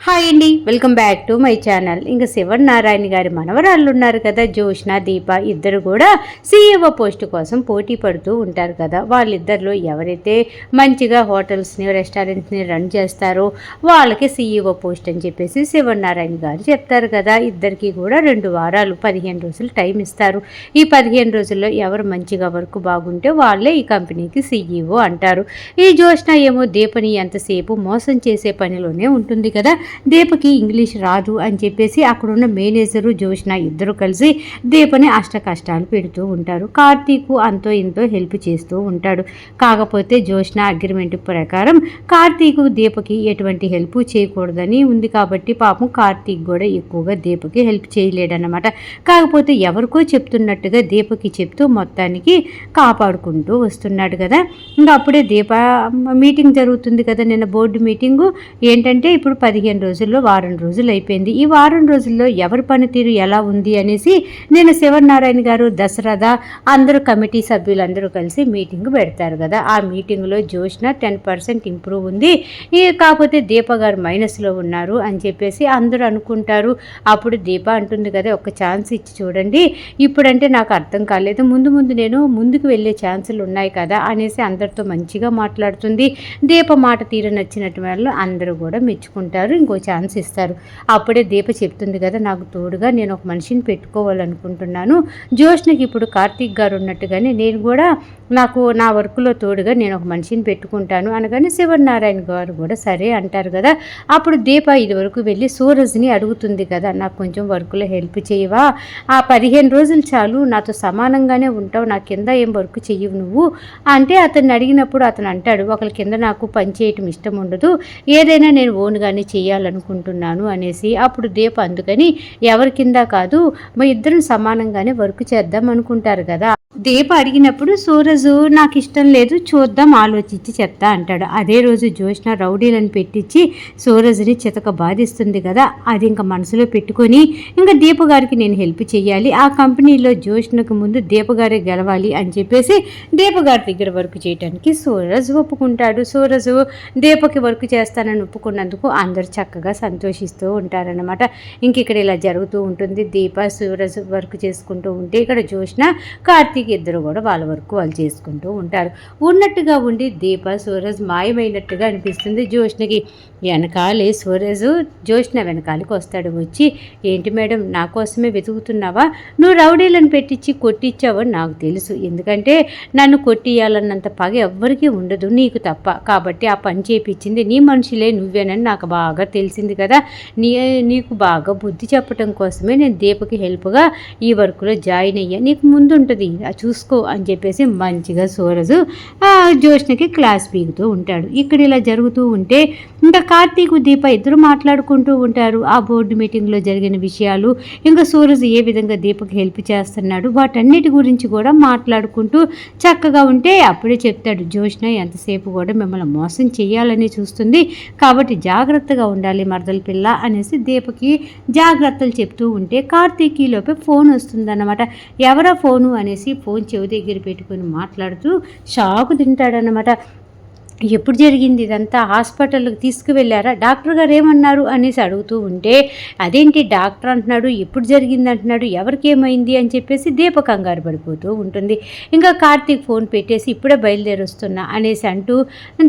Hi అండి, welcome back to my channel. ఇంకా శివనారాయణ గారి మనవరాళ్ళు ఉన్నారు కదా, జోష్న దీప, ఇద్దరు కూడా సీఈఓ పోస్ట్ కోసం పోటీ పడుతూ ఉంటారు కదా. వాళ్ళిద్దరిలో ఎవరైతే మంచిగా హోటల్స్ని రెస్టారెంట్స్ని రన్ చేస్తారో వాళ్ళకి సీఈఓ పోస్ట్ అని చెప్పేసి శివనారాయణ గారు చెప్తారు కదా. ఇద్దరికి కూడా 2 వారాలు 15 రోజులు టైం ఇస్తారు. ఈ 15 రోజుల్లో ఎవరు మంచిగా వర్క్ బాగుంటే వాళ్ళే ఈ కంపెనీకి సీఈఓ అంటారు. ఈ జోష్న ఏమో దీపని ఎంతసేపు మోసం చేసే పనిలోనే ఉంటుంది కదా. దీపకి ఇంగ్లీష్ రాదు అని చెప్పేసి అక్కడున్న మేనేజరు జోష్న ఇద్దరు కలిసి దీపని అష్ట కష్టాలు పెడుతూ ఉంటారు. కార్తీక్ అంతో ఇంతో హెల్ప్ చేస్తూ ఉంటాడు. కాకపోతే జోష్న అగ్రిమెంట్ ప్రకారం కార్తీక్ దీపకి ఎటువంటి హెల్ప్ చేయకూడదని ఉంది కాబట్టి పాపం కార్తీక్ కూడా ఎక్కువగా దీపకి హెల్ప్ చేయలేడన్నమాట. కాకపోతే ఎవరికో చెప్తున్నట్టుగా దీపకి చెప్తూ మొత్తానికి కాపాడుకుంటూ వస్తున్నాడు కదా. ఇంకా అప్పుడే దీప మీటింగ్ జరుగుతుంది కదా, నిన్న బోర్డు మీటింగు. ఏంటంటే ఇప్పుడు 15 రోజుల్లో వారం రోజులు అయిపోయింది. ఈ వారం రోజుల్లో ఎవరి పనితీరు ఎలా ఉంది అనేసి నేను శివనారాయణ గారు, దశరథ అందరూ కమిటీ సభ్యులందరూ కలిసి మీటింగ్ పెడతారు కదా. ఆ మీటింగ్లో జోష్న 10% ఇంప్రూవ్ ఉంది, కాకపోతే దీప గారు మైనస్లో ఉన్నారు అని చెప్పేసి అందరూ అనుకుంటారు. అప్పుడు దీప అంటుంది కదా, ఒక ఛాన్స్ ఇచ్చి చూడండి, ఇప్పుడంటే నాకు అర్థం కాలేదు, ముందు నేను ముందుకు వెళ్ళే ఛాన్సులు ఉన్నాయి కదా అనేసి అందరితో మంచిగా మాట్లాడుతుంది. దీప మాట తీరు నచ్చినట్టు వాళ్ళు అందరూ కూడా మెచ్చుకుంటారు, ఇంకో ఛాన్స్ ఇస్తారు. అప్పుడే దీప చెప్తుంది కదా, నాకు తోడుగా నేను ఒక మనిషిని పెట్టుకోవాలనుకుంటున్నాను. జోష్నకి ఇప్పుడు కార్తీక్ గారు ఉన్నట్టుగానే నేను కూడా నా వర్క్లో తోడుగా నేను ఒక మనిషిని పెట్టుకుంటాను అనగానే శివనారాయణ గారు కూడా సరే అంటారు కదా. అప్పుడు దీప ఇది వరకు వెళ్ళి సూరజ్ని అడుగుతుంది కదా, నాకు కొంచెం వర్క్లో హెల్ప్ చేయవా, ఆ 15 రోజులు చాలు, నాతో సమానంగానే ఉంటావు, నా కింద ఏం వర్క్ చెయ్యవు నువ్వు అంటే అతన్ని అడిగినప్పుడు అతను అంటాడు, ఒకరి కింద నాకు పని చేయటం ఇష్టం ఉండదు, ఏదైనా నేను ఓన్గానే చేయాలనుకుంటున్నాను అనేసి. అప్పుడు దీప అందుకని ఎవరి కింద కాదు, మా ఇద్దరం సమానంగానే వర్క్ చేద్దాం అనుకుంటారు కదా. దీప అడిగినప్పుడు సూరజు నాకు ఇష్టం లేదు, చూద్దాం ఆలోచించి చెప్తా అంటాడు. అదే రోజు జోష్న రౌడీలను పెట్టించి సూరజ్ని చితక బాధిస్తుంది కదా. అది ఇంకా మనసులో పెట్టుకొని ఇంకా దీప గారికి నేను హెల్ప్ చేయాలి, ఆ కంపెనీలో జోష్నకు ముందు దీప గారే గెలవాలి అని చెప్పేసి దీప గారి దగ్గర వర్క్ చేయడానికి సూరజ్ ఒప్పుకుంటాడు. సూరజు దీపకి వర్క్ చేస్తానని ఒప్పుకున్నందుకు అందరు చక్కగా సంతోషిస్తూ ఉంటారనమాట. ఇంక ఇక్కడ ఇలా జరుగుతూ ఉంటుంది. దీప సూరజ్ వర్క్ చేసుకుంటూ ఉంటే ఇక్కడ జోష్న కార్తీక్ ఇద్దరు కూడా వాళ్ళ వరకు వాళ్ళు చేసుకుంటూ ఉంటారు. ఉన్నట్టుగా ఉండి దీప సూరజ్ మాయమైనట్టుగా అనిపిస్తుంది జోష్నకి. వెనకాలే సూరజ్ జోష్న వెనకాలకి వస్తాడు. వచ్చి, ఏంటి మేడం నా కోసమే వెతుకుతున్నావా, నువ్వు రౌడీలను పెట్టించి కొట్టించావని నాకు తెలుసు, ఎందుకంటే నన్ను కొట్టియాలన్నంత పగ ఎవ్వరికీ ఉండదు నీకు తప్ప, కాబట్టి ఆ పని చేపించింది నీ మనుషులే, నువ్వేనని నాకు బాగా తెలిసింది కదా. నీకు బాగా బుద్ధి చెప్పడం కోసమే నేను దీపకి హెల్ప్గా ఈ వర్క్లో జాయిన్ అయ్యా, నీకు ముందుంటుంది చూసుకో అని చెప్పేసి మంచిగా సూరజు జోష్నకి క్లాస్ పీకుతూ ఉంటాడు. ఇక్కడ ఇలా జరుగుతూ ఉంటే ఇంకా కార్తీక్ దీప ఇద్దరు మాట్లాడుకుంటూ ఉంటారు ఆ బోర్డు మీటింగ్లో జరిగిన విషయాలు, ఇంకా సూరజ్ ఏ విధంగా దీపకి హెల్ప్ చేస్తున్నాడు వాటన్నిటి గురించి కూడా మాట్లాడుకుంటూ చక్కగా ఉంటే అప్పుడే చెప్తాడు, జోష్న ఎంతసేపు కూడా మిమ్మల్ని మోసం చేయాలని చూస్తుంది, కాబట్టి జాగ్రత్తగా ఉండాలి మరదల పిల్ల అనేసి దీపకి జాగ్రత్తలు చెప్తూ ఉంటే కార్తీక్ లోపే ఫోన్ వస్తుందన్నమాట. ఎవరా ఫోను అనేసి ఫోన్ చెవి దగ్గర పెట్టుకొని మాట్లాడుతూ షాకు తింటాడనమాట. ఎప్పుడు జరిగింది ఇదంతా, హాస్పిటల్కి తీసుకువెళ్ళారా, డాక్టర్ గారు ఏమన్నారు అనేసి అడుగుతూ ఉంటే, అదేంటి డాక్టర్ అంటున్నాడు, ఎప్పుడు జరిగింది అంటున్నాడు, ఎవరికి ఏమైంది అని చెప్పేసి దీప కంగారు పడిపోతూ ఉంటుంది. ఇంకా కార్తీక్ ఫోన్ పెట్టేసి ఇప్పుడే బయలుదేరొస్తున్నా అనేసి అంటూ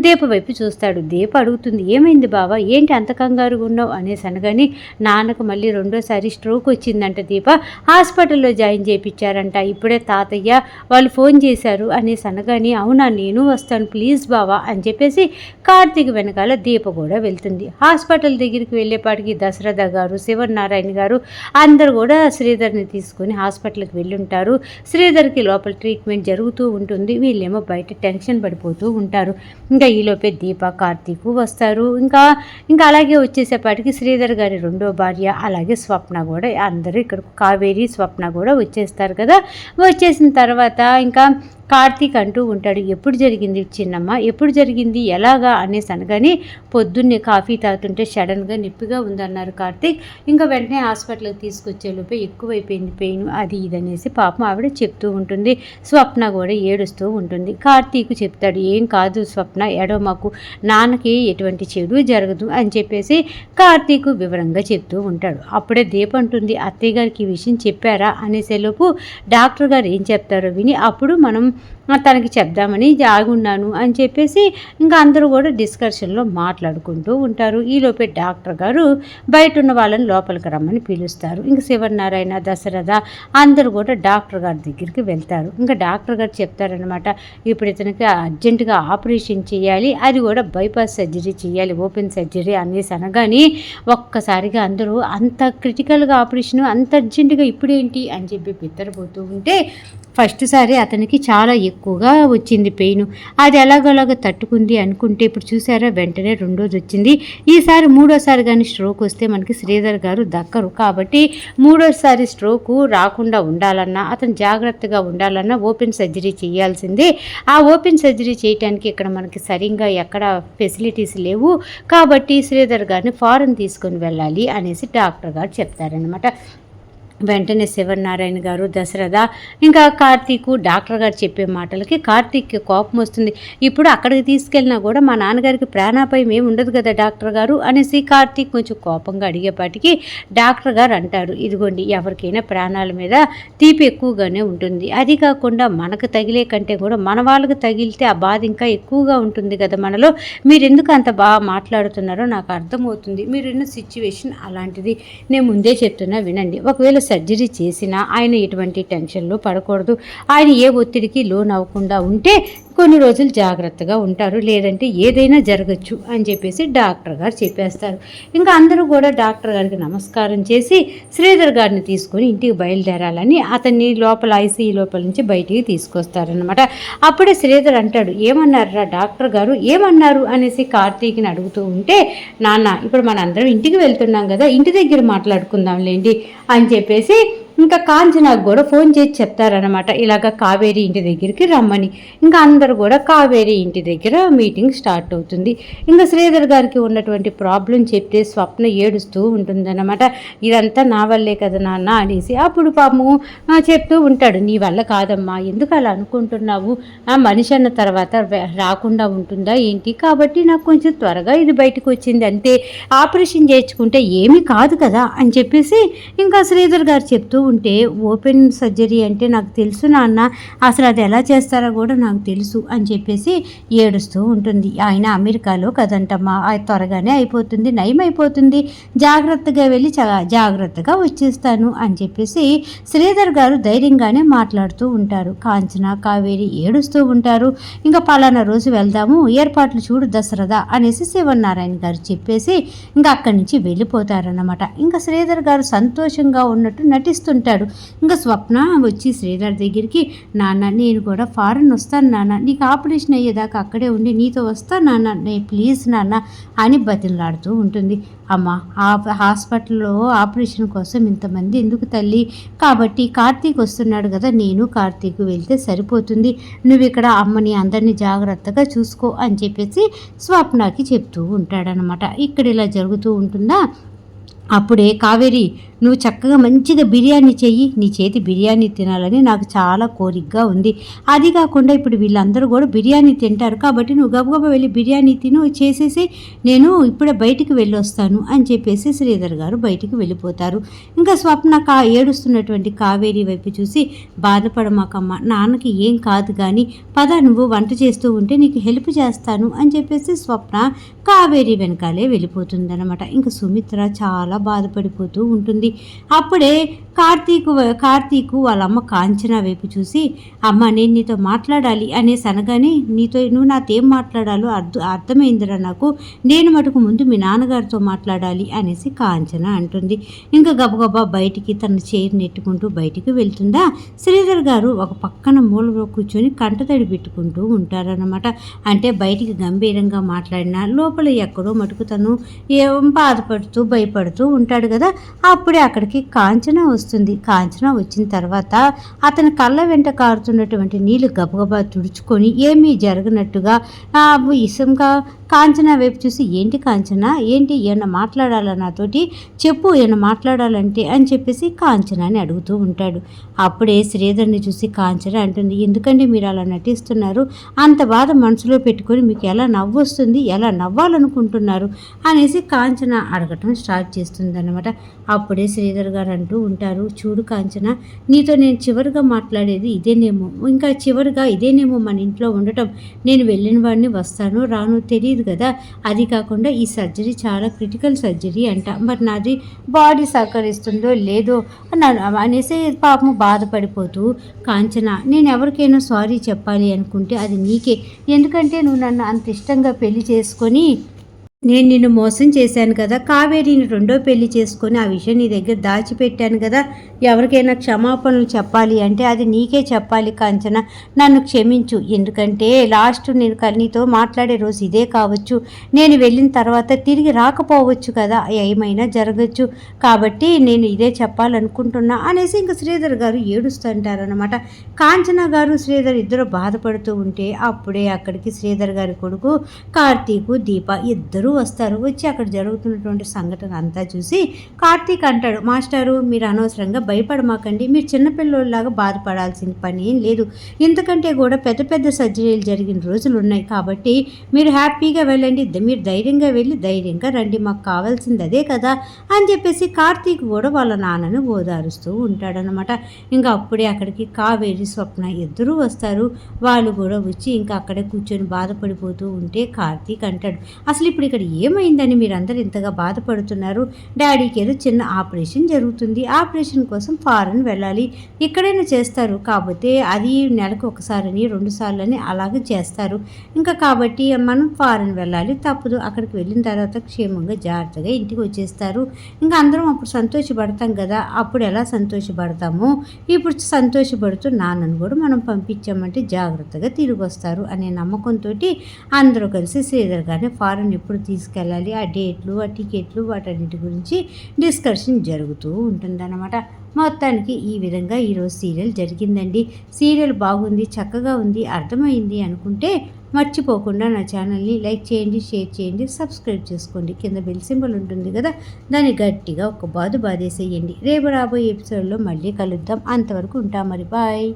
దీప వైపు చూస్తాడు. దీప అడుగుతుంది, ఏమైంది బావా, ఏంటి అంత కంగారుగా ఉన్నావు అనేసి అనగాని, నాన్నకు మళ్ళీ 2వ స్ట్రోక్ వచ్చిందంట దీప, హాస్పిటల్లో జాయిన్ చేయించారంట, ఇప్పుడే తాతయ్య వాళ్ళు ఫోన్ చేశారు అనేసి అనగాని, అవునా నేను వస్తాను ప్లీజ్ బావా అని చెప్పేసి కార్తీక్ వెనకాల దీప కూడా వెళ్తుంది. హాస్పిటల్ దగ్గరికి వెళ్ళేపాటికి దశరథ గారు, శివనారాయణ గారు అందరూ కూడా శ్రీధర్ని తీసుకొని హాస్పిటల్కి వెళ్ళుంటారు. శ్రీధర్కి లోపల ట్రీట్మెంట్ జరుగుతూ ఉంటుంది, వీళ్ళేమో బయట టెన్షన్ పడిపోతూ ఉంటారు. ఇంకా ఈలోపే దీప కార్తీక్ వస్తారు. ఇంకా అలాగే వచ్చేసేపాటికి శ్రీధర్ గారి 2వ భార్య అలాగే స్వప్న కూడా అందరూ ఇక్కడ కావేరి స్వప్న కూడా వచ్చేస్తారు కదా. వచ్చేసిన తర్వాత ఇంకా కార్తీక్ అంటూ ఉంటాడు, ఎప్పుడు జరిగింది చిన్నమ్మ, ఎప్పుడు జరిగింది, ఎలాగా అనేసి అనగానే పొద్దున్నే కాఫీ తాగుతుంటే సడన్గా నొప్పిగా ఉందన్నారు కార్తీక్. ఇంకా వెంటనే హాస్పిటల్కి తీసుకొచ్చేలోపే ఎక్కువైపోయింది పెయిన్, అది ఇదనేసి పాపం ఆవిడ చెప్తూ ఉంటుంది. స్వప్న కూడా ఏడుస్తూ ఉంటుంది. కార్తీక్ చెప్తాడు, ఏం కాదు స్వప్న, ఏడో మాకు, నాన్నకి ఎటువంటి చెడు జరగదు అని చెప్పేసి కార్తీక్ వివరంగా చెప్తూ ఉంటాడు. అప్పుడే దీప అంటుంది, అత్తయ్య గారికి ఈ విషయం చెప్పారా అనేసేలోపు డాక్టర్ గారు ఏం చెప్తారో విని అప్పుడు మనం తనకి చెప్దామని ఆగున్నాను అని చెప్పేసి ఇంకా అందరూ కూడా డిస్కషన్లో మాట్లాడుకుంటూ ఉంటారు. ఈలోపే డాక్టర్ గారు బయట ఉన్న వాళ్ళని లోపలికి రమ్మని పిలుస్తారు. ఇంకా శివనారాయణ, దశరథ అందరూ కూడా డాక్టర్ గారి దగ్గరికి వెళ్తారు. ఇంకా డాక్టర్ గారు చెప్తారనమాట, ఇప్పుడు ఇతనికి అర్జెంటుగా ఆపరేషన్ చేయాలి, అది కూడా బైపాస్ సర్జరీ చేయాలి, ఓపెన్ సర్జరీ అనేసి అనగానే ఒక్కసారిగా అందరూ అంత క్రిటికల్గా ఆపరేషన్ అంత అర్జెంటుగా ఇప్పుడేంటి అని చెప్పి బిత్తరపోతూ ఉంటే ఫస్ట్ సారి అతనికి చాలా ఎక్కువగా వచ్చింది పెయిన్, అది ఎలాగోలాగా తట్టుకుంది అనుకుంటే ఇప్పుడు చూసారా వెంటనే రెండోది వచ్చింది. ఈసారి మూడోసారి కానీ స్ట్రోక్ వస్తే మనకి శ్రీధర్ గారు దక్కరు, కాబట్టి మూడోసారి స్ట్రోకు రాకుండా ఉండాలన్నా, అతను జాగ్రత్తగా ఉండాలన్నా ఓపెన్ సర్జరీ చేయాల్సిందే. ఆ ఓపెన్ సర్జరీ చేయడానికి ఇక్కడ మనకి సరిగ్గా ఎక్కడ ఫెసిలిటీస్ లేవు, కాబట్టి శ్రీధర్ గారిని ఫారెన్ తీసుకొని వెళ్ళాలి అనేసి డాక్టర్ గారు చెప్తారనమాట. వెంటనే శివనారాయణ గారు, దశరథ ఇంకా కార్తీకు డాక్టర్ గారు చెప్పే మాటలకి కార్తీక్కి కోపం వస్తుంది. ఇప్పుడు అక్కడికి తీసుకెళ్ళినా కూడా మా నాన్నగారికి ప్రాణాపాయం ఏమి ఉండదు కదా డాక్టర్ గారు అనేసి కార్తీక్ కొంచెం కోపంగా అడిగేపాటికి డాక్టర్ గారు అంటారు, ఇదిగోండి ఎవరికైనా ప్రాణాల మీద తీపి ఎక్కువగానే ఉంటుంది, అది కాకుండా మనకు తగిలే కంటే కూడా మన వాళ్ళకి తగిలితే ఆ బాధ ఇంకా ఎక్కువగా ఉంటుంది కదా మనలో, మీరు ఎందుకు అంత బాగా మాట్లాడుతున్నారో నాకు అర్థమవుతుంది, మీరున్న సిచ్యువేషన్ అలాంటిది, నేను ముందే చెప్తున్నా వినండి, ఒకవేళ సర్జరీ చేసినా ఆయన ఎటువంటి టెన్షన్లో పడకూడదు, ఆయన ఏ ఒత్తిడికి లోన్ అవ్వకుండా ఉంటే కొన్ని రోజులు జాగ్రత్తగా ఉంటారు, లేదంటే ఏదైనా జరగచ్చు అని చెప్పేసి డాక్టర్ గారు చెప్పేస్తారు. ఇంకా అందరూ కూడా డాక్టర్ గారికి నమస్కారం చేసి శ్రీధర్ గారిని తీసుకొని ఇంటికి బయలుదేరాలని అతన్ని లోపల ఐసీయూ లోపల నుంచి బయటికి తీసుకొస్తారనమాట. అప్పుడే శ్రీధర్ అంటాడు, ఏమన్నారా డాక్టర్ గారు, ఏమన్నారు అనేసి కార్తీక్ని అడుగుతూ ఉంటే, నాన్న ఇప్పుడు మనందరం ఇంటికి వెళ్తున్నాం కదా, ఇంటి దగ్గర మాట్లాడుకుందాంలేండి అని చెప్పేసి ఇంకా కాంచనాకు కూడా ఫోన్ చేసి చెప్తారనమాట, ఇలాగ కావేరి ఇంటి దగ్గరికి రమ్మని. ఇంకా అందరూ కూడా కావేరి ఇంటి దగ్గర మీటింగ్ స్టార్ట్ అవుతుంది. ఇంకా శ్రీధర్ గారికి ఉన్నటువంటి ప్రాబ్లం చెప్తే స్వప్న ఏడుస్తూ ఉంటుందన్నమాట, ఇదంతా నా వల్లే కదా నాన్న అనేసి. అప్పుడు పాపము చెప్తూ ఉంటాడు, నీ వల్ల కాదమ్మా, ఎందుకు అలా అనుకుంటున్నావు, మనిషి అన్న తర్వాత రాకుండా ఉంటుందా ఏంటి, కాబట్టి నాకు కొంచెం త్వరగా ఇది బయటకు వచ్చింది అంతే, ఆపరేషన్ చేయించుకుంటే ఏమీ కాదు కదా అని చెప్పేసి ఇంకా శ్రీధర్ గారు చెప్తూ ఉంటే, ఓపెన్ సర్జరీ అంటే నాకు తెలుసు నాన్న, అసలు అది ఎలా చేస్తారో కూడా నాకు తెలుసు అని చెప్పేసి ఏడుస్తూ ఉంటుంది. ఆయన అమెరికాలో కదంటమ్మా, త్వరగానే అయిపోతుంది, నయం అయిపోతుంది, జాగ్రత్తగా వెళ్ళి జాగ్రత్తగా వచ్చేస్తాను అని చెప్పేసి శ్రీధర్ గారు ధైర్యంగానే మాట్లాడుతూ ఉంటారు. కాంచన, కావేరి ఏడుస్తూ ఉంటారు. ఇంకా పలానా రోజు వెళ్దాము, ఏర్పాట్లు చూడు దశరథ అనేసి శివనారాయణ గారు చెప్పేసి ఇంకా అక్కడి నుంచి వెళ్ళిపోతారన్నమాట. ఇంకా శ్రీధర్ గారు సంతోషంగా ఉన్నట్టు నటిస్తుంటారు. ఇంకా స్వప్న వచ్చి శ్రీధర్ దగ్గరికి, నాన్న నేను కూడా ఫారెన్ వస్తాను నాన్న, నీకు ఆపరేషన్ అయ్యేదాకా అక్కడే ఉండి నీతో వస్తాను నాన్న, ప్లీజ్ నాన్న అని బతిలాడుతూ ఉంటుంది. అమ్మ, ఆ హాస్పిటల్లో ఆపరేషన్ కోసం ఇంతమంది ఎందుకు తల్లి, కాబట్టి కార్తీక్ వస్తున్నాడు కదా, నేను కార్తీక్ వెళ్తే సరిపోతుంది, నువ్వు ఇక్కడ అమ్మని అందరినీ జాగ్రత్తగా చూసుకో అని చెప్పేసి స్వప్నకి చెప్తూ ఉంటాడనమాట. ఇక్కడ ఇలా జరుగుతూ ఉంటుందా. అప్పుడే కావేరి, నువ్వు చక్కగా మంచిగా బిర్యానీ చెయ్యి, నీ చేతి బిర్యానీ తినాలని నాకు చాలా కోరికగా ఉంది, అది కాకుండా ఇప్పుడు వీళ్ళందరూ కూడా బిర్యానీ తింటారు, కాబట్టి నువ్వు గబగబా వెళ్ళి బిర్యానీ తిను చేసేసి నేను ఇప్పుడే బయటికి వెళ్ళొస్తాను అని చెప్పేసి శ్రీధర్ గారు బయటికి వెళ్ళిపోతారు. ఇంకా స్వప్న ఏడుస్తున్నటువంటి కావేరి వైపు చూసి, బాధపడమాకమ్మ, నాన్నకి ఏం కాదు కానీ పద, నువ్వు వంట చేస్తూ ఉంటే నీకు హెల్ప్ చేస్తాను అని చెప్పేసి స్వప్న కావేరి వెనకాలే వెళ్ళిపోతుందన్నమాట. ఇంకా సుమిత్ర చాలా బాధపడిపోతూ ఉంటుంది. అప్పుడే కార్తీకు వాళ్ళ అమ్మ కాంచన వైపు చూసి, అమ్మ నేను నీతో మాట్లాడాలి అనేసి అనగానే, నువ్వు నాతో ఏం మాట్లాడాలో అర్థమైందిరా నాకు, నేను మటుకు ముందు మీ నాన్నగారితో మాట్లాడాలి అనేసి కాంచన అంటుంది. ఇంకా గబగబా బయటికి తన చైర్ నెట్టుకుంటూ బయటికి వెళ్తుందా. శ్రీధర్ గారు ఒక పక్కన మూలలో కూర్చొని కంటతడి పెట్టుకుంటూ ఉంటారన్నమాట. అంటే బయటికి గంభీరంగా మాట్లాడినా లోపల ఎక్కడో మటుకు తను బాధపడుతూ భయపడుతూ ఉంటాడు కదా. అప్పుడే అక్కడికి కాంచన వస్తుంది. కాంచన వచ్చిన తర్వాత అతని కళ్ళ వెంట కారుతున్నటువంటి నీళ్లు గబగబా తుడుచుకొని ఏమీ జరగనట్టుగా ఇసంగా కాంచన వైపు చూసి, ఏంటి కాంచన, ఏంటి ఏమన్నా మాట్లాడాలా నాతోటి, చెప్పు ఏమన్నా మాట్లాడాలంటే అని చెప్పేసి కాంచనాని అడుగుతూ ఉంటాడు. అప్పుడే శ్రీధర్ని చూసి కాంచన అంటుంది, ఎందుకంటే మీరు అలా నటిస్తున్నారు, అంత బాధ మనసులో పెట్టుకొని మీకు ఎలా నవ్వు వస్తుంది, ఎలా నవ్వాలనుకుంటున్నారు అనేసి కాంచన అడగటం స్టార్ట్ చేస్తుంది అనమాట. అప్పుడే శ్రీధర్ గారు అంటూ ఉంటారు, చూడు కాంచన, నీతో నేను చివరిగా మాట్లాడేది ఇదేనేమో, ఇంకా చివరిగా ఇదేనేమో మన ఇంట్లో ఉండటం. నేను వెళ్ళిన వాడిని వస్తాను రాను తెలియదు కదా, అది కాకుండా ఈ సర్జరీ చాలా క్రిటికల్ సర్జరీ అంట, మరి నాది బాడీ సహకరిస్తుందో లేదో అనేసి పాపం బాధపడిపోతూ, కాంచన, నేను ఎవరికైనా సారీ చెప్పాలి అనుకుంటే అది నీకే, ఎందుకంటే నువ్వు నన్ను అంత ఇష్టంగా పెళ్లి చేసుకొని నేను నిన్ను మోసం చేశాను కదా, కావేరీని రెండో పెళ్లి చేసుకొని ఆ విషయం నీ దగ్గర దాచిపెట్టాను కదా, ఎవరికైనా క్షమాపణలు చెప్పాలి అంటే అది నీకే చెప్పాలి కాంచన, నన్ను క్షమించు, ఎందుకంటే లాస్ట్ నేను నీతో మాట్లాడే రోజు ఇదే కావచ్చు, నేను వెళ్ళిన తర్వాత తిరిగి రాకపోవచ్చు కదా, ఏమైనా జరగచ్చు, కాబట్టి నేను ఇదే చెప్పాలనుకుంటున్నా అనేసి ఇంకా శ్రీధర్ గారు ఏడుస్తుంటారనమాట. కాంచన గారు శ్రీధర్ ఇద్దరు బాధపడుతూ ఉంటే అప్పుడే అక్కడికి శ్రీధర్ గారి కొడుకు కార్తీకు దీప ఇద్దరు వస్తారు. వచ్చి అక్కడ జరుగుతున్నటువంటి సంఘటన అంతా చూసి కార్తీక్ అంటాడు, మాస్టారు మీరు అనవసరంగా భయపడమాకండి, మీరు చిన్నపిల్లలాగా బాధపడాల్సిన పని ఏం లేదు, ఇంతకంటే కూడా పెద్ద పెద్ద సర్జరీలు జరిగిన రోజులు ఉన్నాయి, కాబట్టి మీరు హ్యాపీగా వెళ్ళండి, మీరు ధైర్యంగా వెళ్ళి ధైర్యంగా రండి, మాకు కావాల్సింది అదే కదా అని చెప్పేసి కార్తీక్ కూడా వాళ్ళ నాన్నను ఓదారుస్తూ ఉంటాడనమాట. ఇంకా అప్పుడే అక్కడికి కావేరి స్వప్న ఇద్దరూ వస్తారు. వాళ్ళు కూడా వచ్చి ఇంకా అక్కడే కూర్చొని బాధపడిపోతూ ఉంటే కార్తీక్ అంటాడు, అసలు ఇప్పుడు ఇక్కడ ఏమైందని మీరందరూ ఇంతగా బాధపడుతున్నారు, డాడీకి ఏదో చిన్న ఆపరేషన్ జరుగుతుంది, ఆపరేషన్ కోసం ఫారెన్ వెళ్ళాలి, ఇక్కడైనా చేస్తారు, కాకపోతే అది నెలకు ఒకసారని 2 సార్లని అలాగే చేస్తారు, ఇంకా కాబట్టి మనం ఫారెన్ వెళ్ళాలి తప్పదు, అక్కడికి వెళ్ళిన తర్వాత క్షేమంగా జాగ్రత్తగా ఇంటికి వచ్చేస్తారు, ఇంకా అందరం అప్పుడు సంతోషపడతాం కదా, అప్పుడు ఎలా సంతోషపడతామో ఇప్పుడు సంతోషపడుతూ నాన్నను కూడా మనం పంపించామంటే జాగ్రత్తగా తిరిగి వస్తారు అనే నమ్మకంతో అందరూ కలిసి శ్రీధర్ గారిని ఫారెన్ ఎప్పుడు తీసుకెళ్ళాలి, ఆ డేట్లు, ఆ టికెట్లు, వాటన్నిటి గురించి డిస్కషన్ జరుగుతూ ఉంటుందన్నమాట. మొత్తానికి ఈ విధంగా ఈరోజు సీరియల్ జరిగిందండి. సీరియల్ బాగుంది, చక్కగా ఉంది, అర్థమైంది అనుకుంటే మర్చిపోకుండా నా ఛానల్ని లైక్ చేయండి, షేర్ చేయండి, సబ్స్క్రైబ్ చేసుకోండి. కింద బెల్ సింబల్ ఉంటుంది కదా, దాన్ని గట్టిగా ఒక బాధేసేయండి. రేపు రాబోయే ఎపిసోడ్లో మళ్ళీ కలుద్దాం. అంతవరకు ఉంటాం మరి, బాయ్.